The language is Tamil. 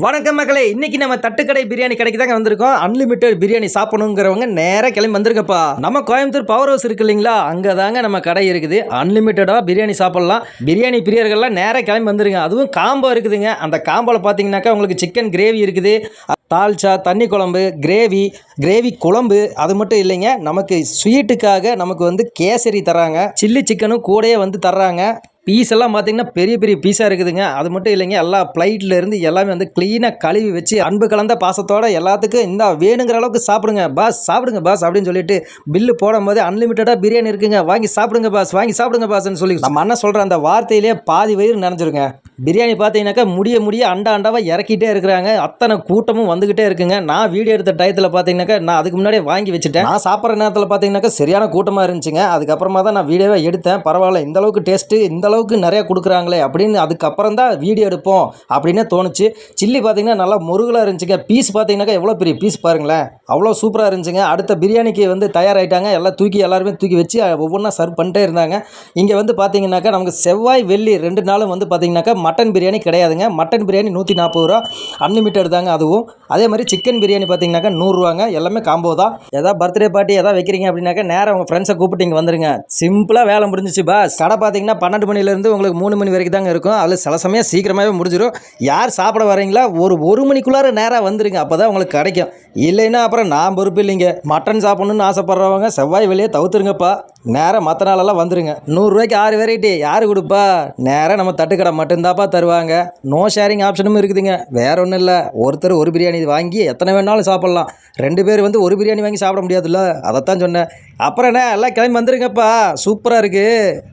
வணக்கம் மக்களே, இன்னைக்கு நம்ம தட்டுக்கடை பிரியாணி கடைக்கு தாங்க வந்திருக்கோம். அன்லிமிட்டெட் பிரியாணி சாப்பிடணுங்கிறவங்க நேராக கிளம்பி வந்திருக்கப்பா. நம்ம கோயம்புத்தூர் பவர் ஹவுஸ் இருக்கு இல்லைங்களா, அங்கே தாங்க நம்ம கடை இருக்குது. அன்லிமிட்டடாக பிரியாணி சாப்பிடலாம். பிரியாணி பிரியர்கள்லாம் நேராக கிளம்பி வந்துருங்க. அதுவும் காம்போ இருக்குதுங்க. அந்த காம்போவில் பார்த்தீங்கன்னாக்கா உங்களுக்கு சிக்கன் கிரேவி இருக்குது, தால்ச்சா, தண்ணி குழம்பு, கிரேவி குழம்பு. அது மட்டும் இல்லைங்க, நமக்கு ஸ்வீட்டுக்காக நமக்கு வந்து கேசரி தர்றாங்க, சில்லி சிக்கனும் கூடயே வந்து தர்றாங்க. பீஸ் எல்லாம் பார்த்தீங்கன்னா பெரிய பெரிய பீஸாக இருக்குதுங்க. அது மட்டும் இல்லைங்க, எல்லா பிளைட்டில் இருந்து எல்லாமே வந்து க்ளீனாக கழுவி வச்சு அன்பு கலந்த பாசத்தோட எல்லாத்துக்கும் இந்த வேணுங்கிற அளவுக்கு சாப்பிடுங்க பாஸ், சாப்பிடுங்க பாஸ் அப்படின்னு சொல்லிட்டு பில்லு போடும்போது அன்லிமிட்டடாக பிரியாணி இருக்குங்க, வாங்கி சாப்பிடுங்க பாஸ், வாங்கி சாப்பிடுங்க பாஸ்ன்னு சொல்லி நம்ம அண்ணன் சொல்கிற அந்த வார்த்தையிலேயே பாதி வயிறு நினைஞ்சிருங்க. பிரியாணி பார்த்தீங்கன்னாக்கா முடிய அண்டாவை இறக்கிட்டே இருக்கிறாங்க. அத்தனை கூட்டமும் வந்துக்கிட்டே இருக்குங்க. நான் வீடியோ எடுத்த டயத்தில் பார்த்தீங்கன்னாக்கா நான் அதுக்கு முன்னாடியே வாங்கி வச்சுட்டேன். நான் சாப்பிட்ற நேரத்தில் பார்த்தீங்கன்னாக்கா சரியான கூட்டமாக இருந்துச்சுங்க. அதுக்கப்புறமா தான் நான் வீடியோவை எடுத்தேன். பரவாயில்ல, இந்த அளவுக்கு டேஸ்ட்டு இந்த அளவுக்கு நிறையா கொடுக்குறாங்களே அப்படின்னு அதுக்கப்புறம் தான் வீடியோ எடுப்போம் அப்படின்னு தோணுச்சு. சில்லி பார்த்தீங்கன்னா நல்லா முருகலாக இருந்துச்சுங்க. பீஸ் பார்த்தீங்கன்னாக்கா எவ்வளோ பெரிய பீஸ் பாருங்களேன், அவ்வளோ சூப்பராக இருந்துச்சுங்க. அடுத்த பிரியாணிக்கு வந்து தயாராகிட்டாங்க. எல்லாருமே தூக்கி வச்சு ஒவ்வொன்றா சர்வ் பண்ணிட்டே இருந்தாங்க. இங்கே வந்து பார்த்தீங்கன்னாக்கா நமக்கு செவ்வாய் வெள்ளி 2 நாளும் வந்து பார்த்தீங்கன்னாக்கா மட்டன் பிரியாணி கிடையாதுங்க. மட்டன் பிரியாணி 140 ரூபா, அன்லிமிட்டட் தாங்க. அதுவும் அதே மாதிரி சிக்கன் பிரியாணி பார்த்தீங்கன்னாக்கா 100 ரூபாங்க. எல்லாமே காம்போ தான். ஏதாவது பர்த்டே பார்ட்டி ஏதாவது வைக்கிறீங்க அப்படின்னாக்கா நேராக உங்கள் ஃப்ரெண்ட்ஸை கூப்பிட்டு இங்கே வந்துருங்க. சிம்பிளாக வேலை முடிஞ்சிச்சு பாஸ். கடை பார்த்தீங்கன்னா 12 மணிலேருந்து உங்களுக்கு 3 மணி வரைக்கும் தாங்க இருக்கும். அதில் சில சமயம் சீக்கிரமாகவே முடிஞ்சிடும். யார் சாப்பிட வரீங்களா ஒரு மணிக்குள்ளார நேராக வந்துருங்க, அப்போ தான் உங்களுக்கு கிடைக்கும். இல்லைன்னா அப்புறம் நான் பொறுப்பு இல்லைங்க. மட்டன் சாப்பிட்ணுன்னு ஆசைப்பட்றவங்க செவ்வாய் வெளியே தவிர்த்துருங்கப்பா. நேராக மற்ற நாளெல்லாம் வந்துருங்க. 100 ரூபாய்க்கு 6 வெரைட்டி யார் கொடுப்பா? நேராக நம்ம தட்டுக்கடை மட்டும்தாப்பா தருவாங்க. நோ ஷேரிங் ஆப்ஷனும் இருக்குதுங்க. வேற ஒன்றும் இல்லை, ஒருத்தர் ஒரு பிரியாணி வாங்கி எத்தனை வேணாலும் சாப்பிட்லாம். 2 பேர் வந்து ஒரு பிரியாணி வாங்கி சாப்பிட முடியாதுல்ல, அதைத்தான் சொன்னேன். அப்புறம் என்ன, எல்லாம் கிளம்பி வந்துருங்கப்பா, சூப்பராக இருக்குது.